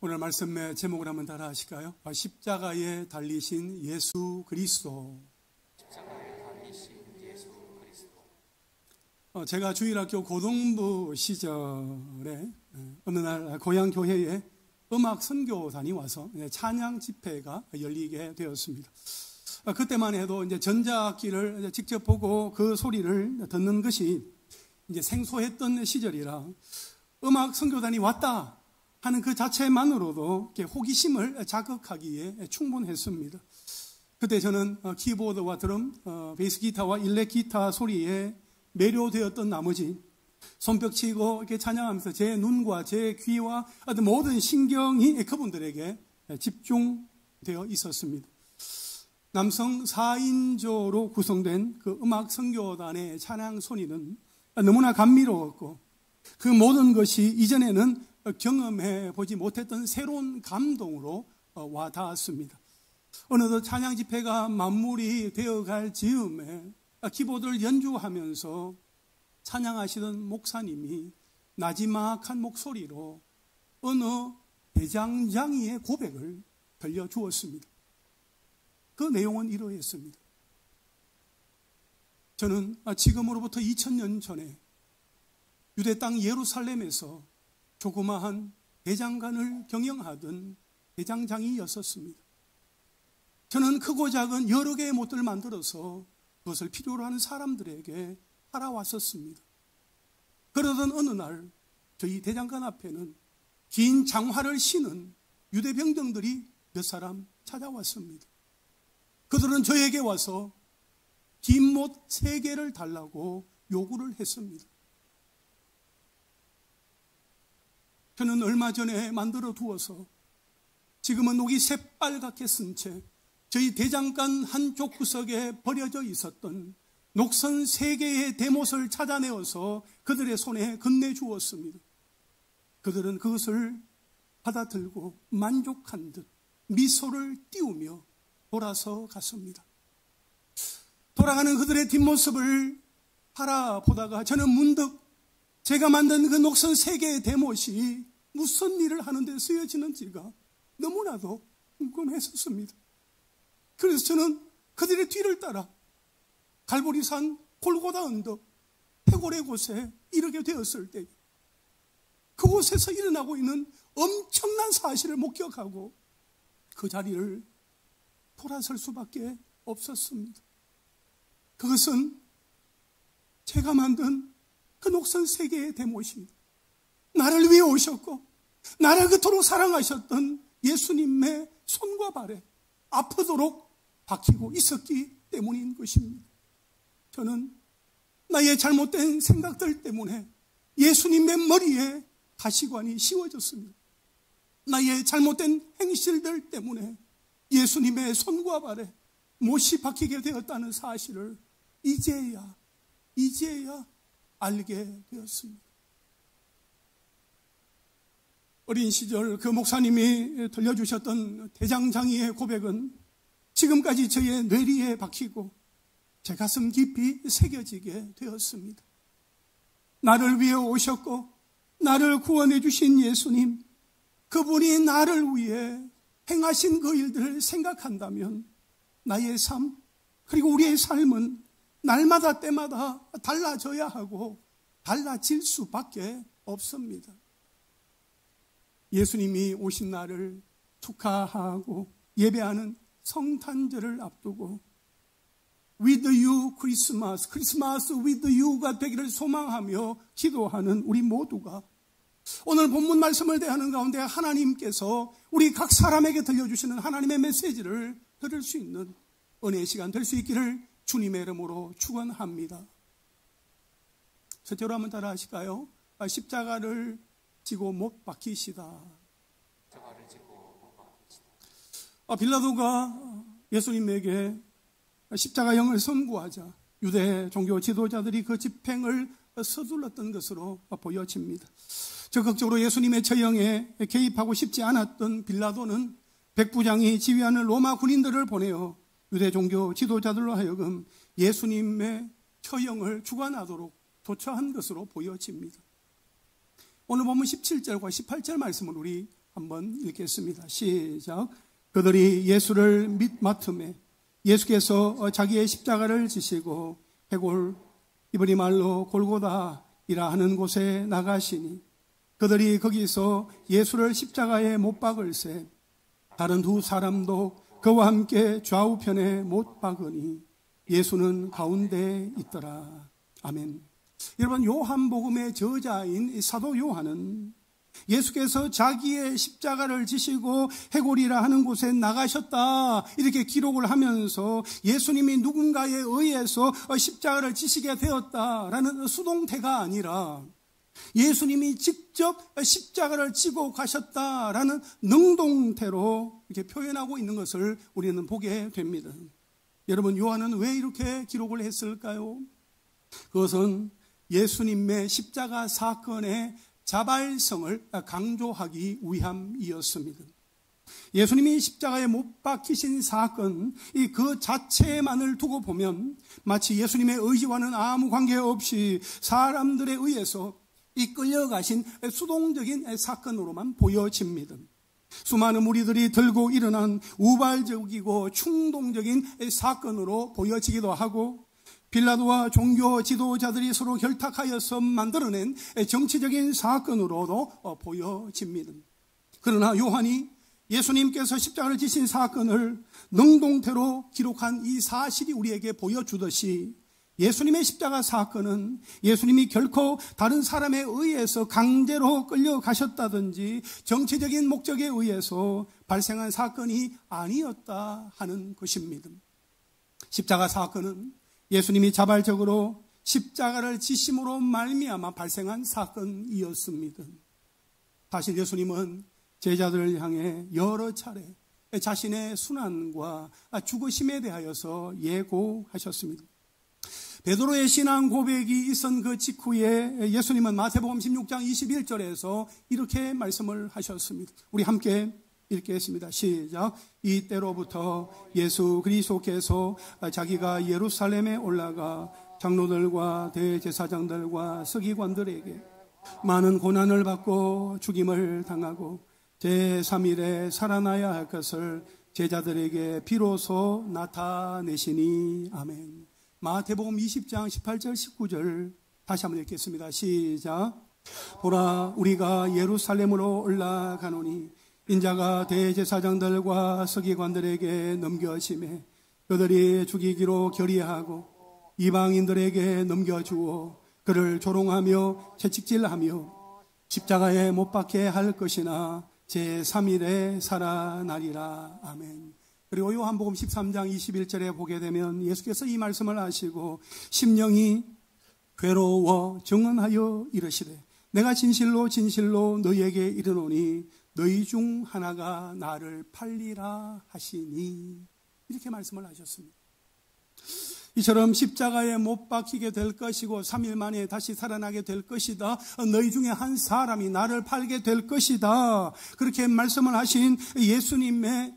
오늘 말씀의 제목을 한번 따라 하실까요? 십자가에 달리신 예수 그리스도. 십자가에 달리신 예수 그리스도. 제가 주일학교 고등부 시절에 어느 날 고향 교회에 음악 선교단이 와서 찬양 집회가 열리게 되었습니다. 그때만 해도 이제 전자악기를 직접 보고 그 소리를 듣는 것이 이제 생소했던 시절이라 음악 선교단이 왔다 하는 그 자체만으로도 호기심을 자극하기에 충분했습니다. 그때 저는 키보드와 드럼, 베이스 기타와 일렉 기타 소리에 매료되었던 나머지 손뼉치고 이렇게 찬양하면서 제 눈과 제 귀와 모든 신경이 그분들에게 집중되어 있었습니다. 남성 4인조로 구성된 그 음악 선교단의 찬양 소리는 너무나 감미로웠고 그 모든 것이 이전에는 경험해 보지 못했던 새로운 감동으로 와 닿았습니다. 어느덧 찬양 집회가 마무리 되어갈 즈음에 키보드를 연주하면서 찬양하시던 목사님이 나지막한 목소리로 어느 대장장이의 고백을 들려주었습니다. 그 내용은 이러했습니다. 저는 지금으로부터 2000년 전에 유대 땅 예루살렘에서 조그마한 대장간을 경영하던 대장장이였었습니다. 저는 크고 작은 여러 개의 못들을 만들어서 그것을 필요로 하는 사람들에게 팔아왔었습니다. 그러던 어느 날 저희 대장간 앞에는 긴 장화를 신은 유대 병정들이 몇 사람 찾아왔습니다. 그들은 저에게 와서 긴 못 3개를 달라고 요구를 했습니다. 저는 얼마 전에 만들어 두어서 지금은 녹이 새빨갛게 쓴 채 저희 대장간 한쪽 구석에 버려져 있었던 녹선 3개의 대못을 찾아내어서 그들의 손에 건네주었습니다. 그들은 그것을 받아들고 만족한 듯 미소를 띄우며 돌아서 갔습니다. 돌아가는 그들의 뒷모습을 바라보다가 저는 문득 제가 만든 그 녹선 3개의 대못이 무슨 일을 하는 데 쓰여지는지가 너무나도 궁금했었습니다. 그래서 저는 그들의 뒤를 따라 갈보리산 골고다 언덕 해골의 곳에 이르게 되었을 때 그곳에서 일어나고 있는 엄청난 사실을 목격하고 그 자리를 돌아설 수밖에 없었습니다. 그것은 제가 만든 그 녹선 3개의 대못입니다. 나를 위해 오셨고 나를 그토록 사랑하셨던 예수님의 손과 발에 아프도록 박히고 있었기 때문인 것입니다. 저는 나의 잘못된 생각들 때문에 예수님의 머리에 가시관이 씌워졌습니다. 나의 잘못된 행실들 때문에 예수님의 손과 발에 못이 박히게 되었다는 사실을 이제야 알게 되었습니다. 어린 시절 그 목사님이 들려주셨던 대장장이의 고백은 지금까지 저의 뇌리에 박히고 제 가슴 깊이 새겨지게 되었습니다. 나를 위해 오셨고 나를 구원해 주신 예수님, 그분이 나를 위해 행하신 그 일들을 생각한다면 나의 삶 그리고 우리의 삶은 날마다 때마다 달라져야 하고 달라질 수밖에 없습니다. 예수님이 오신 날을 축하하고 예배하는 성탄절을 앞두고 With you 크리스마스, 크리스마스 with you가 되기를 소망하며 기도하는 우리 모두가 오늘 본문 말씀을 대하는 가운데 하나님께서 우리 각 사람에게 들려주시는 하나님의 메시지를 들을 수 있는 은혜의 시간 될 수 있기를 주님의 이름으로 축원합니다. 첫째로 한번 따라 하실까요? 십자가를 지고 못 박히시다. 십자가를 지고 못 박히시다. 빌라도가 예수님에게 십자가형을 선고하자 유대 종교 지도자들이 그 집행을 서둘렀던 것으로 보여집니다. 적극적으로 예수님의 처형에 개입하고 싶지 않았던 빌라도는 백부장이 지휘하는 로마 군인들을 보내어 유대 종교 지도자들로 하여금 예수님의 처형을 주관하도록 조처한 것으로 보여집니다. 오늘 보면 17절과 18절 말씀을 우리 한번 읽겠습니다. 시작. 그들이 예수를 맡음에 예수께서 자기의 십자가를 지시고 해골 히브리 말로 골고다이라 하는 곳에 나가시니 그들이 거기서 예수를 십자가에 못 박을새 다른 두 사람도 그와 함께 좌우편에 못 박으니 예수는 가운데 있더라. 아멘. 여러분, 요한복음의 저자인 사도 요한은 예수께서 자기의 십자가를 지시고 해골이라 하는 곳에 나가셨다 이렇게 기록을 하면서 예수님이 누군가에 의해서 십자가를 지시게 되었다라는 수동태가 아니라 예수님이 직접 십자가를 지고 가셨다라는 능동태로 이렇게 표현하고 있는 것을 우리는 보게 됩니다. 여러분, 요한은 왜 이렇게 기록을 했을까요? 그것은 예수님의 십자가 사건의 자발성을 강조하기 위함이었습니다. 예수님이 십자가에 못 박히신 사건, 그 자체만을 두고 보면 마치 예수님의 의지와는 아무 관계없이 사람들에 의해서 이끌려가신 수동적인 사건으로만 보여집니다. 수많은 무리들이 들고 일어난 우발적이고 충동적인 사건으로 보여지기도 하고 빌라도와 종교 지도자들이 서로 결탁하여서 만들어낸 정치적인 사건으로도 보여집니다. 그러나 요한이 예수님께서 십자가를 지신 사건을 능동태로 기록한 이 사실이 우리에게 보여주듯이 예수님의 십자가 사건은 예수님이 결코 다른 사람에 의해서 강제로 끌려가셨다든지 정치적인 목적에 의해서 발생한 사건이 아니었다 하는 것입니다. 십자가 사건은 예수님이 자발적으로 십자가를 지심으로 말미암아 발생한 사건이었습니다. 사실 예수님은 제자들을 향해 여러 차례 자신의 순환과 죽으심에 대하여서 예고하셨습니다. 베드로의 신앙 고백이 있은 그 직후에 예수님은 마태복음 16장 21절에서 이렇게 말씀을 하셨습니다. 우리 함께 읽겠습니다. 시작. 이때로부터 예수 그리스도께서 자기가 예루살렘에 올라가 장로들과 대제사장들과 서기관들에게 많은 고난을 받고 죽임을 당하고 제3일에 살아나야 할 것을 제자들에게 비로소 나타내시니. 아멘. 마태복음 20장 18절 19절 다시 한번 읽겠습니다. 시작. 보라, 우리가 예루살렘으로 올라가노니 인자가 대제사장들과 서기관들에게 넘겨지매 그들이 죽이기로 결의하고 이방인들에게 넘겨주어 그를 조롱하며 채찍질하며 십자가에 못 박게 할 것이나 제3일에 살아나리라. 아멘. 그리고 요한복음 13장 21절에 보게 되면 예수께서 이 말씀을 하시고 심령이 괴로워 정언하여 이르시되 내가 진실로 진실로 너희에게 이르노니 너희 중 하나가 나를 팔리라 하시니. 이렇게 말씀을 하셨습니다. 이처럼 십자가에 못 박히게 될 것이고 3일 만에 다시 살아나게 될 것이다. 너희 중에 한 사람이 나를 팔게 될 것이다. 그렇게 말씀을 하신 예수님의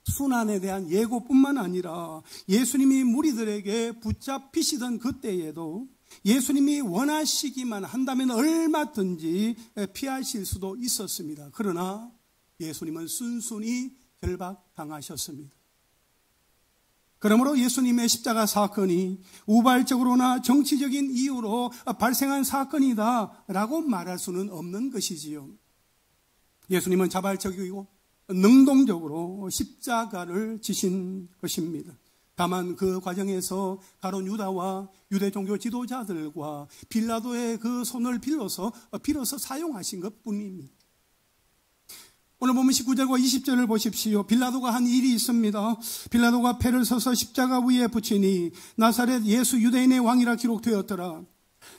순환에 대한 예고뿐만 아니라 예수님이 무리들에게 붙잡히시던 그때에도 예수님이 원하시기만 한다면 얼마든지 피하실 수도 있었습니다. 그러나 예수님은 순순히 결박당하셨습니다. 그러므로 예수님의 십자가 사건이 우발적으로나 정치적인 이유로 발생한 사건이다라고 말할 수는 없는 것이지요. 예수님은 자발적이고 능동적으로 십자가를 지신 것입니다. 다만 그 과정에서 가룟 유다와 유대 종교 지도자들과 빌라도의 그 손을 빌어서 사용하신 것뿐입니다. 오늘 보면 19절과 20절을 보십시오. 빌라도가 한 일이 있습니다. 빌라도가 패를 서서 십자가 위에 붙이니 나사렛 예수 유대인의 왕이라 기록되었더라.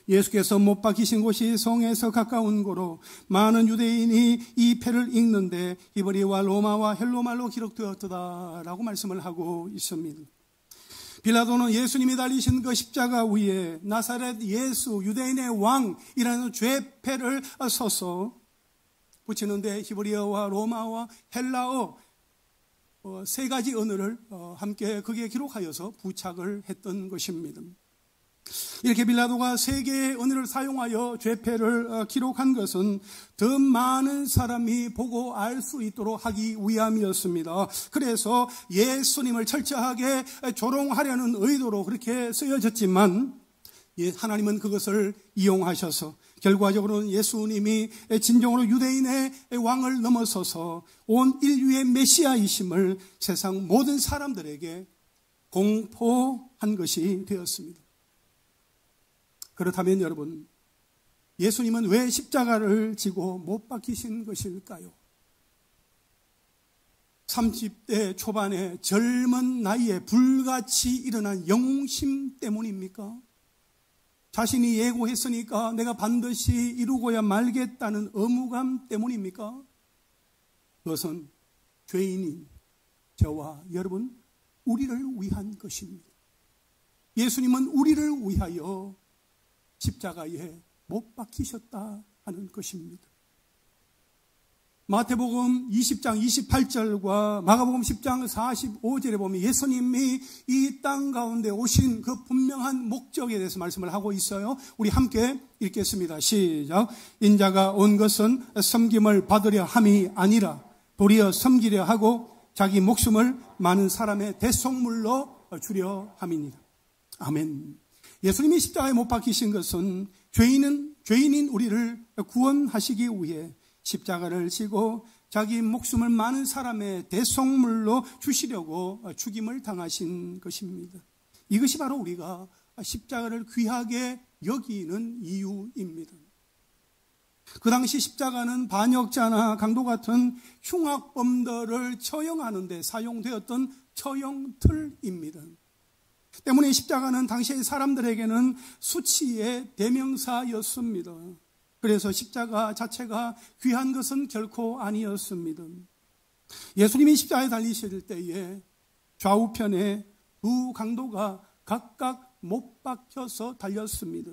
예수께서 못 박히신 곳이 성에서 가까운 고로 많은 유대인이 이 패를 읽는데 히브리와 로마와 헬로말로 기록되었다라고 말씀을 하고 있습니다. 빌라도는 예수님이 달리신 그 십자가 위에 나사렛 예수 유대인의 왕이라는 죄패를 서서 붙이는데 히브리어와 로마와 헬라어 세 가지 언어를 함께 거기에 기록하여서 부착을 했던 것입니다. 이렇게 빌라도가 세 개의 언어를 사용하여 죄패를 기록한 것은 더 많은 사람이 보고 알 수 있도록 하기 위함이었습니다. 그래서 예수님을 철저하게 조롱하려는 의도로 그렇게 쓰여졌지만 하나님은 그것을 이용하셔서 결과적으로는 예수님이 진정으로 유대인의 왕을 넘어서서 온 인류의 메시아이심을 세상 모든 사람들에게 공포한 것이 되었습니다. 그렇다면 여러분, 예수님은 왜 십자가를 지고 못 박히신 것일까요? 30대 초반의 젊은 나이에 불같이 일어난 영웅심 때문입니까? 자신이 예고했으니까 내가 반드시 이루고야 말겠다는 의무감 때문입니까? 그것은 죄인인 저와 여러분, 우리를 위한 것입니다. 예수님은 우리를 위하여 십자가에 못 박히셨다 하는 것입니다. 마태복음 20장 28절과 마가복음 10장 45절에 보면 예수님이 이 땅 가운데 오신 그 분명한 목적에 대해서 말씀을 하고 있어요. 우리 함께 읽겠습니다. 시작. 인자가 온 것은 섬김을 받으려 함이 아니라 도리어 섬기려 하고 자기 목숨을 많은 사람의 대속물로 주려 함이니라. 아멘. 예수님이 십자가에 못 박히신 것은 죄인인 우리를 구원하시기 위해 십자가를 지고 자기 목숨을 많은 사람의 대속물로 주시려고 죽임을 당하신 것입니다. 이것이 바로 우리가 십자가를 귀하게 여기는 이유입니다. 그 당시 십자가는 반역자나 강도 같은 흉악범들을 처형하는 데 사용되었던 처형틀입니다. 때문에 십자가는 당시의 사람들에게는 수치의 대명사였습니다. 그래서 십자가 자체가 귀한 것은 결코 아니었습니다. 예수님이 십자가에 달리실 때에 좌우편에 두 강도가 각각 못 박혀서 달렸습니다.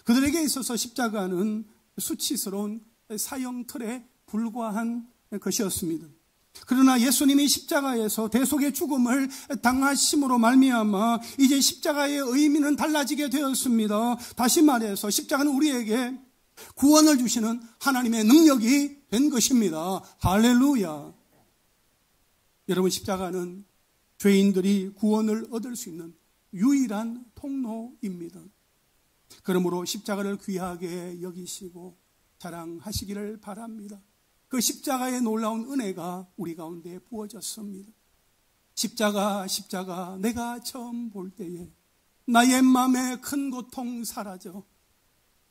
그들에게 있어서 십자가는 수치스러운 사형틀에 불과한 것이었습니다. 그러나 예수님이 십자가에서 대속의 죽음을 당하심으로 말미암아 이제 십자가의 의미는 달라지게 되었습니다. 다시 말해서 십자가는 우리에게 구원을 주시는 하나님의 능력이 된 것입니다. 할렐루야. 여러분, 십자가는 죄인들이 구원을 얻을 수 있는 유일한 통로입니다. 그러므로 십자가를 귀하게 여기시고 자랑하시기를 바랍니다. 그 십자가의 놀라운 은혜가 우리 가운데 부어졌습니다. 십자가 내가 처음 볼 때에 나의 마음에 큰 고통 사라져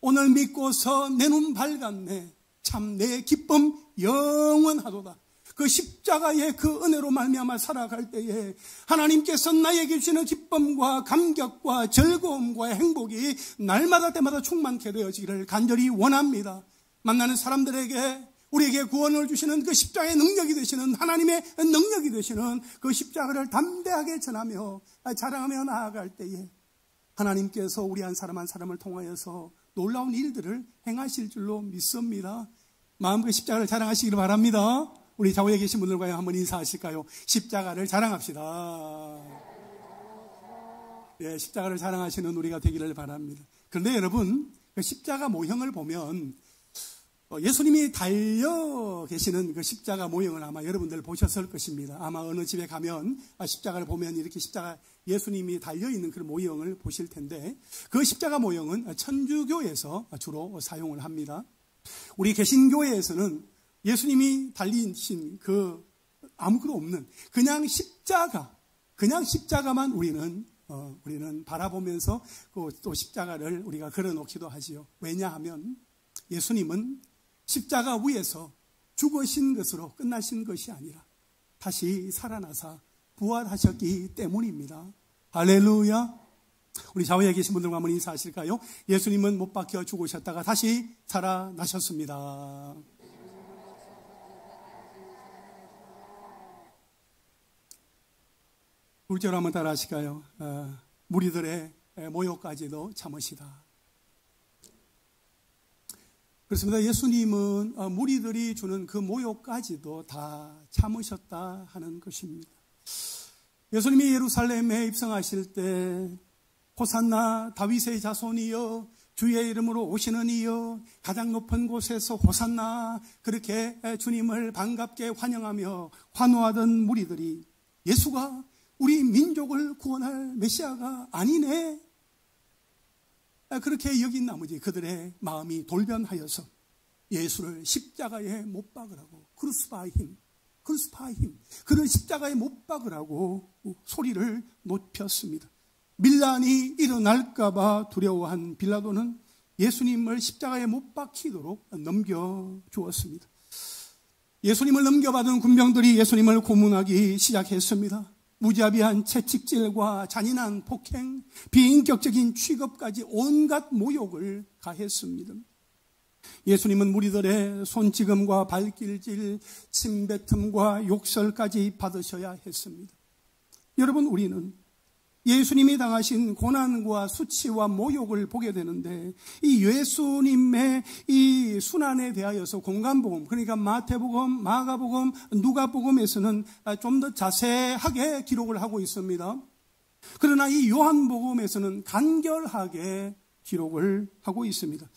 오늘 믿고서 내 눈 밝았네. 참 내 기쁨 영원하도다. 그 십자가의 그 은혜로 말미암아 살아갈 때에 하나님께서 나에게 주시는 기쁨과 감격과 즐거움과 행복이 날마다 때마다 충만케 되어지기를 간절히 원합니다. 만나는 사람들에게 우리에게 구원을 주시는 그 십자가의 능력이 되시는 하나님의 능력이 되시는 그 십자가를 담대하게 전하며 자랑하며 나아갈 때에 하나님께서 우리 한 사람 한 사람을 통하여서 놀라운 일들을 행하실 줄로 믿습니다. 마음껏 십자가를 자랑하시기를 바랍니다. 우리 좌우에 계신 분들과 한번 인사하실까요? 십자가를 자랑합시다. 예, 십자가를 자랑하시는 우리가 되기를 바랍니다. 그런데 여러분, 그 십자가 모형을 보면 예수님이 달려 계시는 그 십자가 모형을 아마 여러분들 보셨을 것입니다. 아마 어느 집에 가면 십자가를 보면 이렇게 십자가 예수님이 달려있는 그런 모형을 보실 텐데 그 십자가 모형은 천주교에서 주로 사용을 합니다. 우리 개신교회에서는 예수님이 달리신 그 아무것도 없는 그냥 십자가만 우리는 바라보면서 또 십자가를 우리가 걸어놓기도 하지요. 왜냐하면 예수님은 십자가 위에서 죽으신 것으로 끝나신 것이 아니라 다시 살아나사 부활하셨기 때문입니다. 할렐루야. 우리 좌우에 계신 분들과 한번 인사하실까요? 예수님은 못 박혀 죽으셨다가 다시 살아나셨습니다. 둘째로 한번 따라 하실까요? 무리들의 모욕까지도 참으시다. 그렇습니다. 예수님은 무리들이 주는 그 모욕까지도 다 참으셨다 하는 것입니다. 예수님이 예루살렘에 입성하실 때 호산나 다윗의 자손이여 주의 이름으로 오시는 이여 가장 높은 곳에서 호산나 그렇게 주님을 반갑게 환영하며 환호하던 무리들이 예수가 우리 민족을 구원할 메시아가 아니네 그렇게 여긴 나머지 그들의 마음이 돌변하여서 예수를 십자가에 못 박으라고 크루스파힘 그를 십자가에 못 박으라고 소리를 높였습니다. 밀란이 일어날까 봐 두려워한 빌라도는 예수님을 십자가에 못 박히도록 넘겨주었습니다. 예수님을 넘겨받은 군병들이 예수님을 고문하기 시작했습니다. 무자비한 채찍질과 잔인한 폭행, 비인격적인 취급까지 온갖 모욕을 가했습니다. 예수님은 무리들의 손찌검과 발길질, 침뱉음과 욕설까지 받으셔야 했습니다. 여러분, 우리는 예수님이 당하신 고난과 수치와 모욕을 보게 되는데 이 예수님의 이 순환에 대하여서 공간복음, 그러니까 마태복음, 마가복음, 누가복음에서는 좀 더 자세하게 기록을 하고 있습니다. 그러나 이 요한복음에서는 간결하게 기록을 하고 있습니다.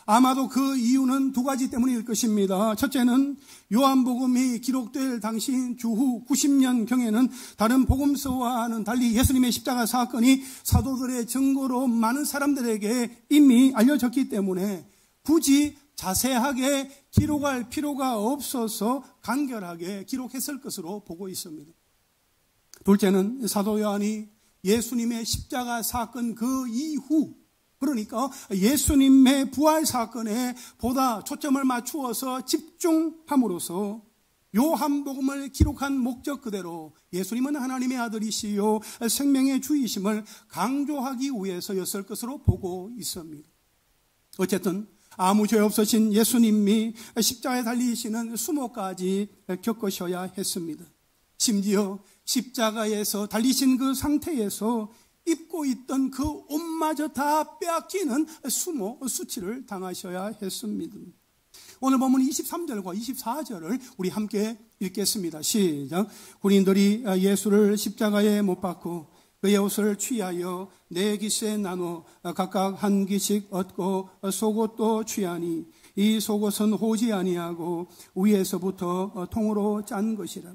아마도 그 이유는 두 가지 때문일 것입니다. 첫째는 요한복음이 기록될 당시 주후 90년경에는 다른 복음서와는 달리 예수님의 십자가 사건이 사도들의 증거로 많은 사람들에게 이미 알려졌기 때문에 굳이 자세하게 기록할 필요가 없어서 간결하게 기록했을 것으로 보고 있습니다. 둘째는 사도 요한이 예수님의 십자가 사건 그 이후, 그러니까 예수님의 부활 사건에 보다 초점을 맞추어서 집중함으로써 요한복음을 기록한 목적 그대로 예수님은 하나님의 아들이시요 생명의 주이심을 강조하기 위해서였을 것으로 보고 있습니다. 어쨌든 아무 죄 없으신 예수님이 십자가에 달리시는 수모까지 겪으셔야 했습니다. 심지어 십자가에서 달리신 그 상태에서 입고 있던 그 옷마저 다 빼앗기는 수치를 당하셔야 했습니다. 오늘 본문 23절과 24절을 우리 함께 읽겠습니다. 시작. 군인들이 예수를 십자가에 못 박고 그의 옷을 취하여 네 깃에 나눠 각각 한 깃씩 얻고 속옷도 취하니 이 속옷은 호지 아니하고 위에서부터 통으로 짠 것이라.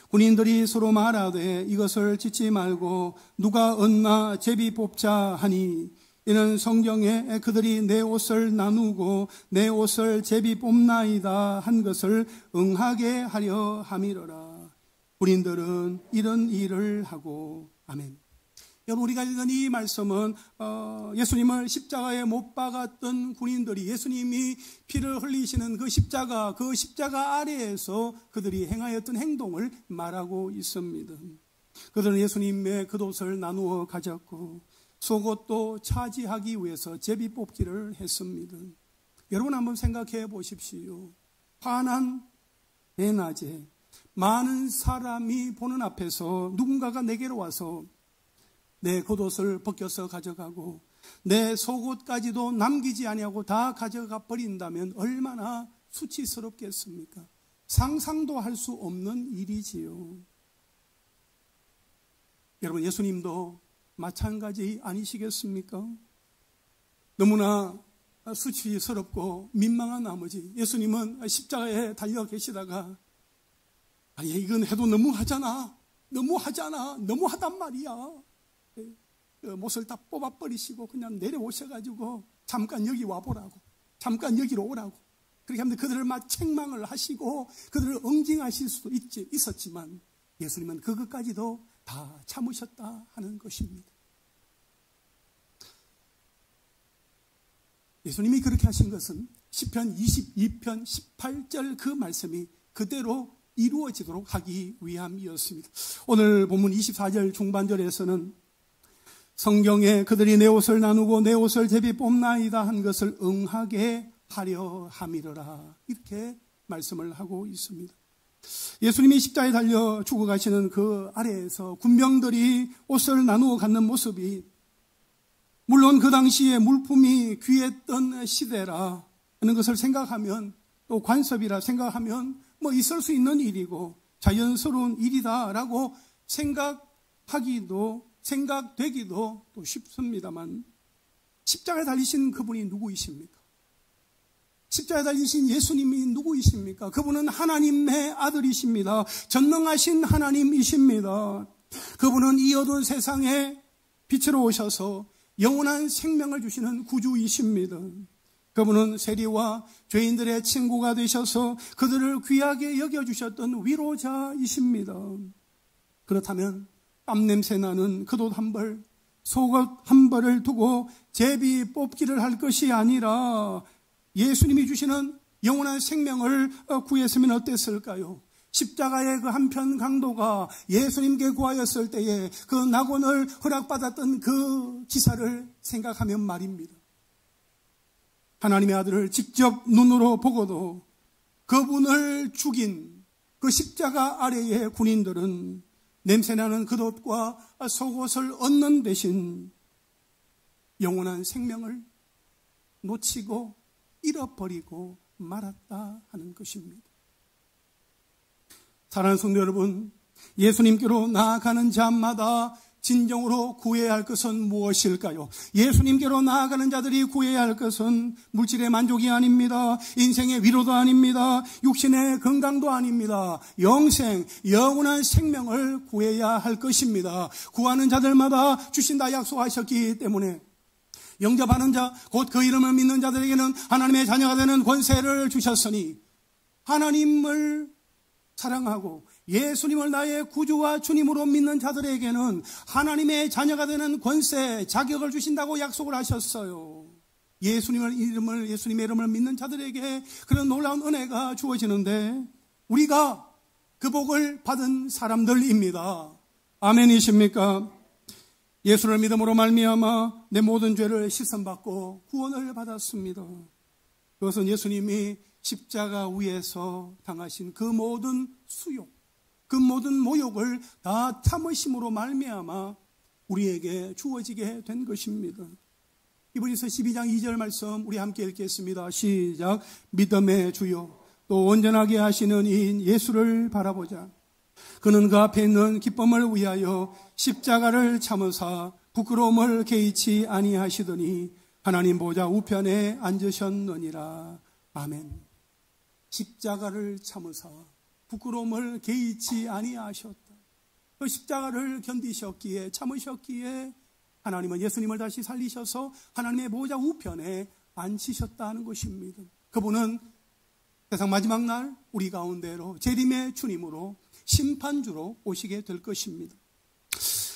군인들이 서로 말하되 이것을 짓지 말고 누가 얻나 제비 뽑자 하니 이는 성경에 그들이 내 옷을 나누고 내 옷을 제비 뽑나이다 한 것을 응하게 하려 함이로라. 군인들은 이런 일을 하고. 아멘. 여러분, 우리가 읽은 이 말씀은 예수님을 십자가에 못 박았던 군인들이 예수님이 피를 흘리시는 그 십자가 아래에서 그들이 행하였던 행동을 말하고 있습니다. 그들은 예수님의 겉옷을 나누어 가졌고 속옷도 차지하기 위해서 제비 뽑기를 했습니다. 여러분 한번 생각해 보십시오. 환한 대낮에 많은 사람이 보는 앞에서 누군가가 내게로 와서 내 겉옷을 벗겨서 가져가고 내 속옷까지도 남기지 아니하고 다 가져가 버린다면 얼마나 수치스럽겠습니까? 상상도 할 수 없는 일이지요. 여러분, 예수님도 마찬가지 아니시겠습니까? 너무나 수치스럽고 민망한 나머지 예수님은 십자가에 달려 계시다가 아니 이건 해도 너무하단 말이야. 그 못을 다 뽑아버리시고 그냥 내려오셔가지고 잠깐 여기 와보라고, 잠깐 여기로 오라고 그렇게 하면 그들을 막 책망을 하시고 그들을 응징하실 수도 있었지만 예수님은 그것까지도 다 참으셨다 하는 것입니다. 예수님이 그렇게 하신 것은 시편 22편 18절 그 말씀이 그대로 이루어지도록 하기 위함이었습니다. 오늘 본문 24절 중반절에서는 성경에 그들이 내 옷을 나누고 내 옷을 제비 뽑나이다 한 것을 응하게 하려 함이로라 이렇게 말씀을 하고 있습니다. 예수님이 십자가에 달려 죽어가시는 그 아래에서 군병들이 옷을 나누어 갖는 모습이 물론 그 당시에 물품이 귀했던 시대라 하는 것을 생각하면 또 관습이라 생각하면 뭐 있을 수 있는 일이고 자연스러운 일이다라고 생각하기도 생각되기도 또 쉽습니다만 십자가에 달리신 그분이 누구이십니까? 십자가에 달리신 예수님이 누구이십니까? 그분은 하나님의 아들이십니다. 전능하신 하나님이십니다. 그분은 이 어두운 세상에 빛으로 오셔서 영원한 생명을 주시는 구주이십니다. 그분은 세리와 죄인들의 친구가 되셔서 그들을 귀하게 여겨주셨던 위로자이십니다. 그렇다면 땀냄새 나는 겉옷 한 벌, 속옷 한 벌을 두고 제비 뽑기를 할 것이 아니라 예수님이 주시는 영원한 생명을 구했으면 어땠을까요? 십자가의 그 한편 강도가 예수님께 구하였을 때에 그 낙원을 허락받았던 그 기사를 생각하면 말입니다. 하나님의 아들을 직접 눈으로 보고도 그분을 죽인 그 십자가 아래의 군인들은 냄새나는 겉옷과 속옷을 얻는 대신 영원한 생명을 놓치고 잃어버리고 말았다 하는 것입니다. 사랑하는 성도 여러분, 예수님께로 나아가는 자마다 진정으로 구해야 할 것은 무엇일까요? 예수님께로 나아가는 자들이 구해야 할 것은 물질의 만족이 아닙니다. 인생의 위로도 아닙니다. 육신의 건강도 아닙니다. 영생, 영원한 생명을 구해야 할 것입니다. 구하는 자들마다 주신다 약속하셨기 때문에 영접하는 자, 곧 그 이름을 믿는 자들에게는 하나님의 자녀가 되는 권세를 주셨으니 하나님을 사랑하고 예수님을 나의 구주와 주님으로 믿는 자들에게는 하나님의 자녀가 되는 권세, 자격을 주신다고 약속을 하셨어요. 예수님의 이름을 믿는 자들에게 그런 놀라운 은혜가 주어지는데 우리가 그 복을 받은 사람들입니다. 아멘이십니까? 예수를 믿음으로 말미암아 내 모든 죄를 씻음받고 구원을 받았습니다. 그것은 예수님이 십자가 위에서 당하신 그 모든 수욕, 그 모든 모욕을 다 참으심으로 말미암아 우리에게 주어지게 된 것입니다. 히브리서 12장 2절 말씀 우리 함께 읽겠습니다. 시작. 믿음의 주요 또 온전하게 하시는 이인 예수를 바라보자. 그는 그 앞에 있는 기쁨을 위하여 십자가를 참으사 부끄러움을 개의치 아니하시더니 하나님 보좌 우편에 앉으셨느니라. 아멘. 십자가를 참으사 부끄러움을 개의치 아니하셨다. 그 십자가를 견디셨기에 참으셨기에 하나님은 예수님을 다시 살리셔서 하나님의 보좌 우편에 앉히셨다는 것입니다. 그분은 세상 마지막 날 우리 가운데로 재림의 주님으로 심판주로 오시게 될 것입니다.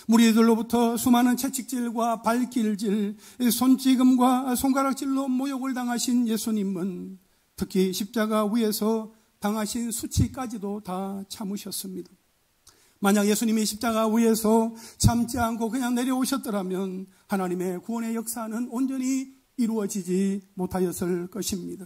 무리들로부터 수많은 채찍질과 발길질, 손찌검과 손가락질로 모욕을 당하신 예수님은 특히 십자가 위에서 당하신 수치까지도 다 참으셨습니다. 만약 예수님이 십자가 위에서 참지 않고 그냥 내려오셨더라면 하나님의 구원의 역사는 온전히 이루어지지 못하였을 것입니다.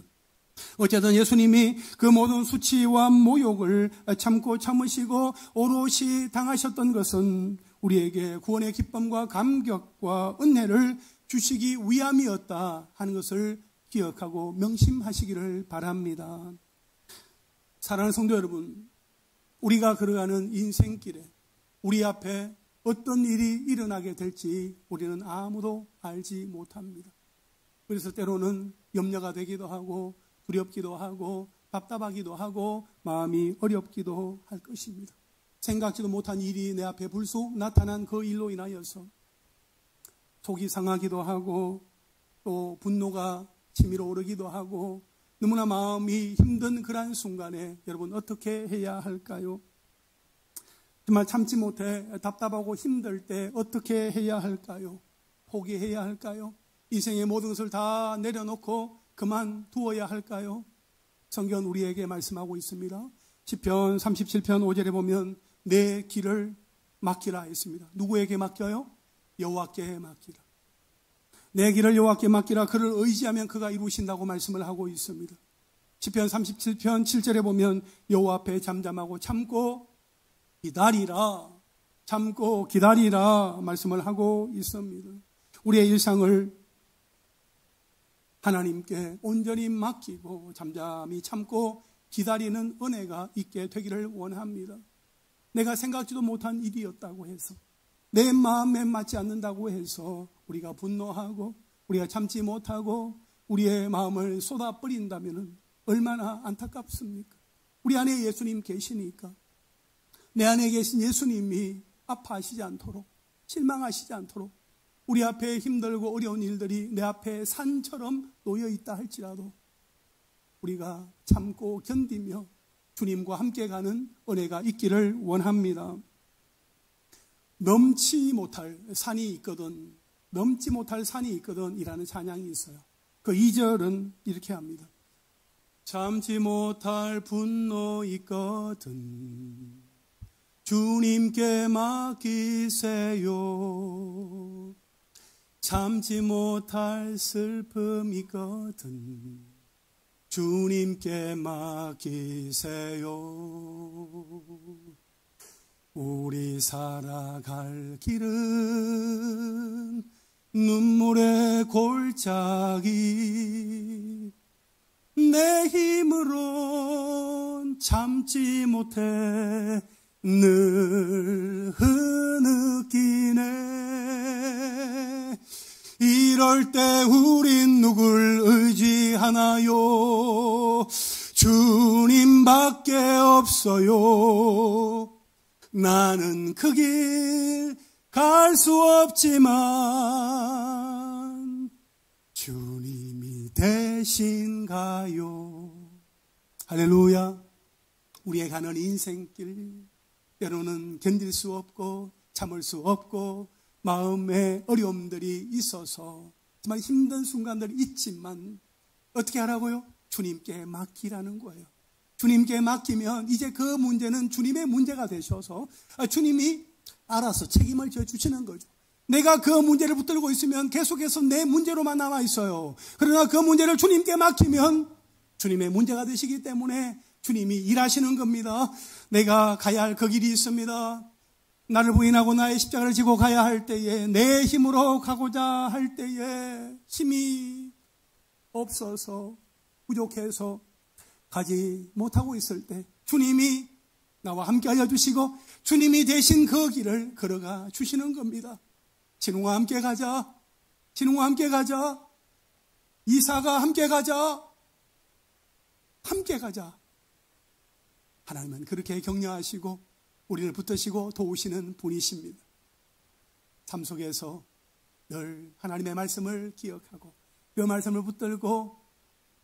어쨌든 예수님이 그 모든 수치와 모욕을 참고 참으시고 오롯이 당하셨던 것은 우리에게 구원의 기쁨과 감격과 은혜를 주시기 위함이었다 하는 것을 기억하고 명심하시기를 바랍니다. 사랑하는 성도 여러분, 우리가 걸어가는 인생길에 우리 앞에 어떤 일이 일어나게 될지 우리는 아무도 알지 못합니다. 그래서 때로는 염려가 되기도 하고 두렵기도 하고 답답하기도 하고 마음이 어렵기도 할 것입니다. 생각지도 못한 일이 내 앞에 불쑥 나타난 그 일로 인하여서 속이 상하기도 하고 또 분노가 치밀어 오르기도 하고 너무나 마음이 힘든 그러한 순간에 여러분 어떻게 해야 할까요? 정말 참지 못해 답답하고 힘들 때 어떻게 해야 할까요? 포기해야 할까요? 인생의 모든 것을 다 내려놓고 그만두어야 할까요? 성경 우리에게 말씀하고 있습니다. 시편 37편 5절에 보면 내 길을 맡기라 했습니다. 누구에게 맡겨요? 여호와께 맡기라. 내 길을 여호와께 맡기라. 그를 의지하면 그가 이루신다고 말씀을 하고 있습니다. 시편 37편 7절에 보면 여호와 앞에 잠잠하고 참고 기다리라. 참고 기다리라 말씀을 하고 있습니다. 우리의 일상을 하나님께 온전히 맡기고 잠잠히 참고 기다리는 은혜가 있게 되기를 원합니다. 내가 생각지도 못한 일이었다고 해서 내 마음에 맞지 않는다고 해서 우리가 분노하고 우리가 참지 못하고 우리의 마음을 쏟아버린다면 얼마나 안타깝습니까? 우리 안에 예수님 계시니까 내 안에 계신 예수님이 아파하시지 않도록 실망하시지 않도록 우리 앞에 힘들고 어려운 일들이 내 앞에 산처럼 놓여 있다 할지라도 우리가 참고 견디며 주님과 함께 가는 은혜가 있기를 원합니다. 넘지 못할 산이 있거든 이라는 찬양이 있어요. 그 2절은 이렇게 합니다. 참지 못할 분노 있거든 주님께 맡기세요. 참지 못할 슬픔 있거든 주님께 맡기세요. 우리 살아갈 길은 눈물의 골짜기 내 힘으론 참지 못해 늘 흐느끼네. 이럴 때 우린 누굴 의지하나요? 주님밖에 없어요. 나는 그 길 갈 수 없지만 주님이 대신 가요. 할렐루야. 우리의 가는 인생길 때로는 견딜 수 없고 참을 수 없고 마음에 어려움들이 있어서 정말 힘든 순간들이 있지만 어떻게 하라고요? 주님께 맡기라는 거예요. 주님께 맡기면 이제 그 문제는 주님의 문제가 되셔서 주님이 알아서 책임을 져주시는 거죠. 내가 그 문제를 붙들고 있으면 계속해서 내 문제로만 남아 있어요. 그러나 그 문제를 주님께 맡기면 주님의 문제가 되시기 때문에 주님이 일하시는 겁니다. 내가 가야 할 그 길이 있습니다. 나를 부인하고 나의 십자가를 지고 가야 할 때에 내 힘으로 가고자 할 때에 힘이 없어서 부족해서 가지 못하고 있을 때 주님이 나와 함께 알려주시고 주님이 대신 그 길을 걸어가 주시는 겁니다. 진웅아 함께 가자. 진웅아 함께 가자. 이사가 함께 가자. 함께 가자. 하나님은 그렇게 격려하시고 우리를 붙드시고 도우시는 분이십니다. 삶 속에서 늘 하나님의 말씀을 기억하고 그 말씀을 붙들고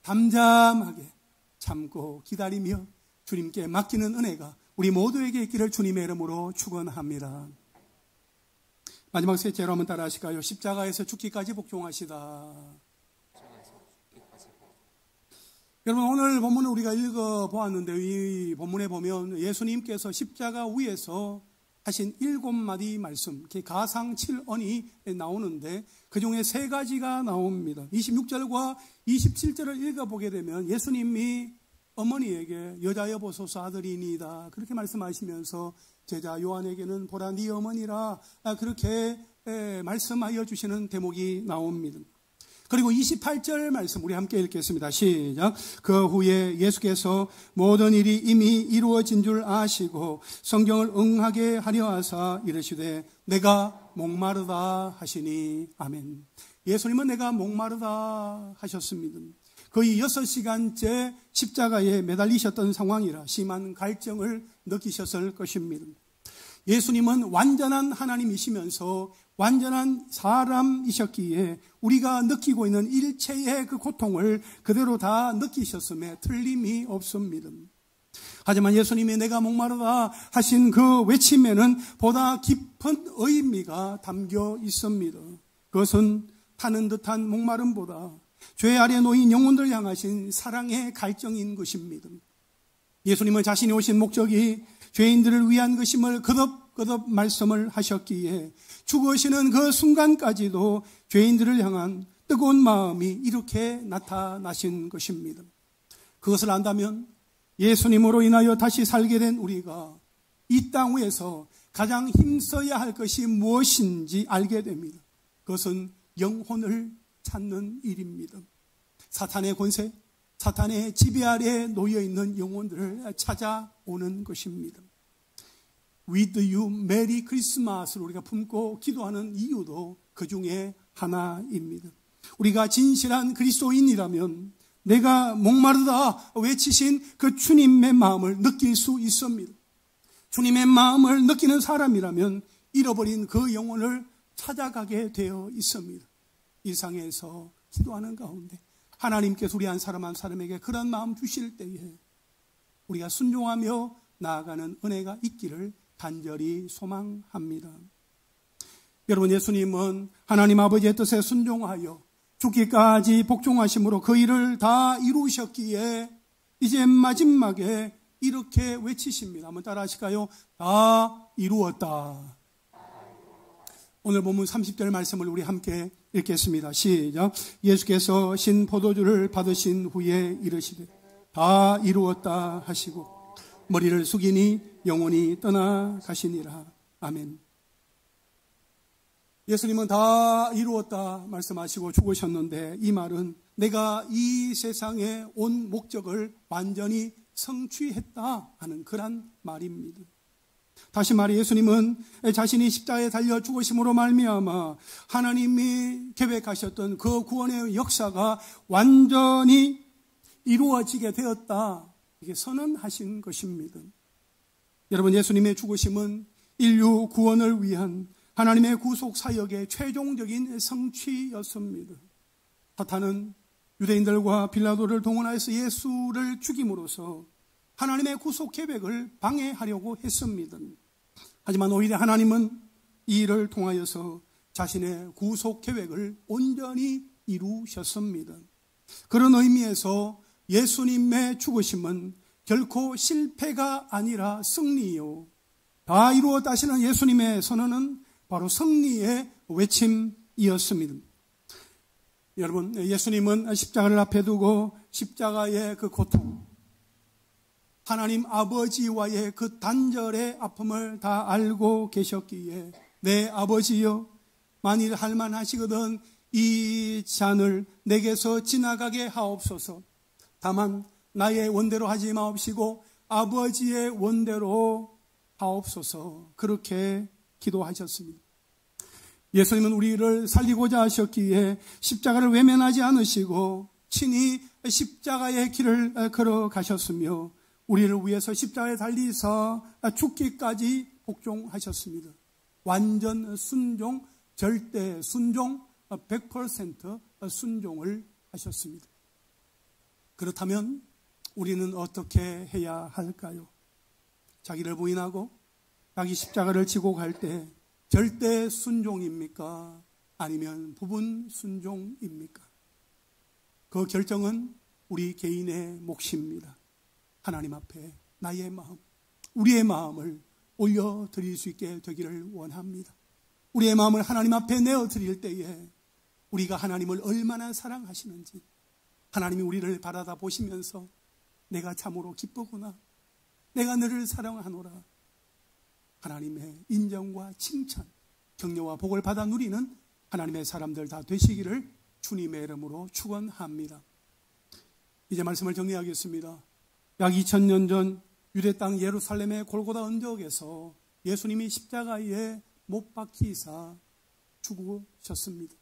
담잠하게 참고 기다리며 주님께 맡기는 은혜가 우리 모두에게 있기를 주님의 이름으로 축원합니다. 마지막 셋째로 한번 따라 하실까요? 십자가에서 죽기까지 복종하시다. 여러분, 오늘 본문을 우리가 읽어보았는데 이 본문에 보면 예수님께서 십자가 위에서 하신 7마디 말씀, 가상 7언이 나오는데 그중에 3가지가 나옵니다. 26절과 27절을 읽어보게 되면 예수님이 어머니에게 여자여 보소서 아들이니이다 그렇게 말씀하시면서 제자 요한에게는 보라 네 어머니라 그렇게 말씀하여 주시는 대목이 나옵니다. 그리고 28절 말씀 우리 함께 읽겠습니다. 시작. 그 후에 예수께서 모든 일이 이미 이루어진 줄 아시고 성경을 응하게 하려 하사 이르시되 내가 목마르다 하시니 아멘. 예수님은 내가 목마르다 하셨습니다. 거의 6시간째 십자가에 매달리셨던 상황이라 심한 갈증을 느끼셨을 것입니다. 예수님은 완전한 하나님이시면서 완전한 사람이셨기에 우리가 느끼고 있는 일체의 그 고통을 그대로 다 느끼셨음에 틀림이 없습니다. 하지만 예수님이 내가 목마르다 하신 그 외침에는 보다 깊은 의미가 담겨 있습니다. 그것은 타는 듯한 목마름보다 죄 아래 놓인 영혼들 향하신 사랑의 갈증인 것입니다. 예수님은 자신이 오신 목적이 죄인들을 위한 것임을 거듭 말씀을 하셨기에 죽으시는 그 순간까지도 죄인들을 향한 뜨거운 마음이 이렇게 나타나신 것입니다. 그것을 안다면 예수님으로 인하여 다시 살게 된 우리가 이 땅 위에서 가장 힘써야 할 것이 무엇인지 알게 됩니다. 그것은 영혼을 찾는 일입니다. 사탄의 권세, 사탄의 지배 아래에 놓여있는 영혼들을 찾아오는 것입니다. with you 메리 크리스마스를 우리가 품고 기도하는 이유도 그 중에 하나입니다. 우리가 진실한 그리스도인이라면 내가 목마르다 외치신 그 주님의 마음을 느낄 수 있습니다. 주님의 마음을 느끼는 사람이라면 잃어버린 그 영혼을 찾아가게 되어 있습니다. 일상에서 기도하는 가운데 하나님께서 우리 한 사람 한 사람에게 그런 마음 주실 때에 우리가 순종하며 나아가는 은혜가 있기를 간절히 소망합니다. 여러분, 예수님은 하나님 아버지의 뜻에 순종하여 죽기까지 복종하심으로 그 일을 다 이루셨기에 이제 마지막에 이렇게 외치십니다. 한번 따라 하실까요? 다 이루었다. 오늘 본문 30절 말씀을 우리 함께 읽겠습니다. 시작. 예수께서 신 포도주를 받으신 후에 이르시되 다 이루었다 하시고 머리를 숙이니 영혼이 떠나가시니라. 아멘. 예수님은 다 이루었다 말씀하시고 죽으셨는데 이 말은 내가 이 세상에 온 목적을 완전히 성취했다 하는 그런 말입니다. 다시 말해 예수님은 자신이 십자가에 달려 죽으심으로 말미암아 하나님이 계획하셨던 그 구원의 역사가 완전히 이루어지게 되었다, 이게 선언하신 것입니다. 여러분, 예수님의 죽으심은 인류 구원을 위한 하나님의 구속 사역의 최종적인 성취였습니다. 사탄은 유대인들과 빌라도를 동원하여서 예수를 죽임으로써 하나님의 구속 계획을 방해하려고 했습니다. 하지만 오히려 하나님은 이 일을 통하여서 자신의 구속 계획을 온전히 이루셨습니다. 그런 의미에서 예수님의 죽으심은 결코 실패가 아니라 승리요, 다 이루었다 하시는 예수님의 선언은 바로 승리의 외침이었습니다. 여러분, 예수님은 십자가를 앞에 두고 십자가의 그 고통, 하나님 아버지와의 그 단절의 아픔을 다 알고 계셨기에 내 아버지여, 만일 할만하시거든 이 잔을 내게서 지나가게 하옵소서. 다만 나의 원대로 하지 마옵시고 아버지의 원대로 하옵소서. 그렇게 기도하셨습니다. 예수님은 우리를 살리고자 하셨기에 십자가를 외면하지 않으시고 친히 십자가의 길을 걸어가셨으며 우리를 위해서 십자가에 달리사 죽기까지 복종하셨습니다. 완전 순종, 절대 순종, 100% 순종을 하셨습니다. 그렇다면 우리는 어떻게 해야 할까요? 자기를 부인하고 자기 십자가를 지고 갈 때 절대 순종입니까? 아니면 부분 순종입니까? 그 결정은 우리 개인의 몫입니다. 하나님 앞에 나의 마음, 우리의 마음을 올려드릴 수 있게 되기를 원합니다. 우리의 마음을 하나님 앞에 내어드릴 때에 우리가 하나님을 얼마나 사랑하시는지 하나님이 우리를 바라다 보시면서 내가 참으로 기쁘구나, 내가 너를 사랑하노라, 하나님의 인정과 칭찬, 격려와 복을 받아 누리는 하나님의 사람들 다 되시기를 주님의 이름으로 축원합니다. 이제 말씀을 정리하겠습니다. 약 2000년 전 유대 땅 예루살렘의 골고다 언덕에서 예수님이 십자가에 못 박히사 죽으셨습니다.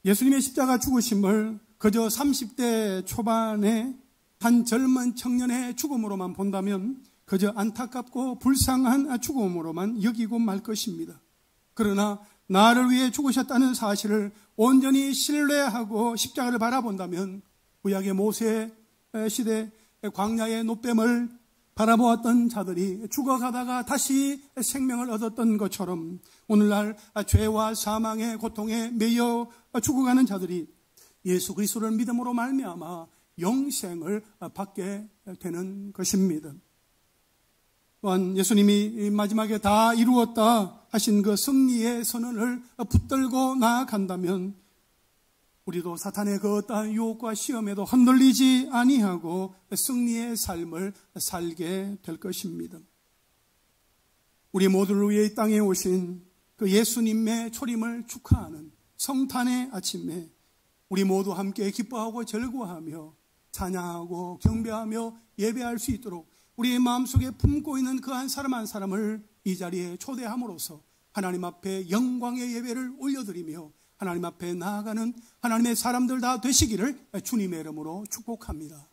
예수님의 십자가 죽으심을 그저 30대 초반의 한 젊은 청년의 죽음으로만 본다면 그저 안타깝고 불쌍한 죽음으로만 여기고 말 것입니다. 그러나 나를 위해 죽으셨다는 사실을 온전히 신뢰하고 십자가를 바라본다면 구약의 모세 시대 광야의 노뱀을 바라보았던 자들이 죽어가다가 다시 생명을 얻었던 것처럼 오늘날 죄와 사망의 고통에 매여 죽어가는 자들이 예수 그리스도를 믿음으로 말미암아 영생을 받게 되는 것입니다. 또한 예수님이 마지막에 다 이루었다 하신 그 승리의 선언을 붙들고 나아간다면 우리도 사탄의 그 어떠한 유혹과 시험에도 흔들리지 아니하고 승리의 삶을 살게 될 것입니다. 우리 모두를 위해 이 땅에 오신 그 예수님의 초림을 축하하는 성탄의 아침에 우리 모두 함께 기뻐하고 즐거워하며 찬양하고 경배하며 예배할 수 있도록 우리의 마음속에 품고 있는 그 한 사람 한 사람을 이 자리에 초대함으로써 하나님 앞에 영광의 예배를 올려드리며 하나님 앞에 나아가는 하나님의 사람들 다 되시기를 주님의 이름으로 축복합니다.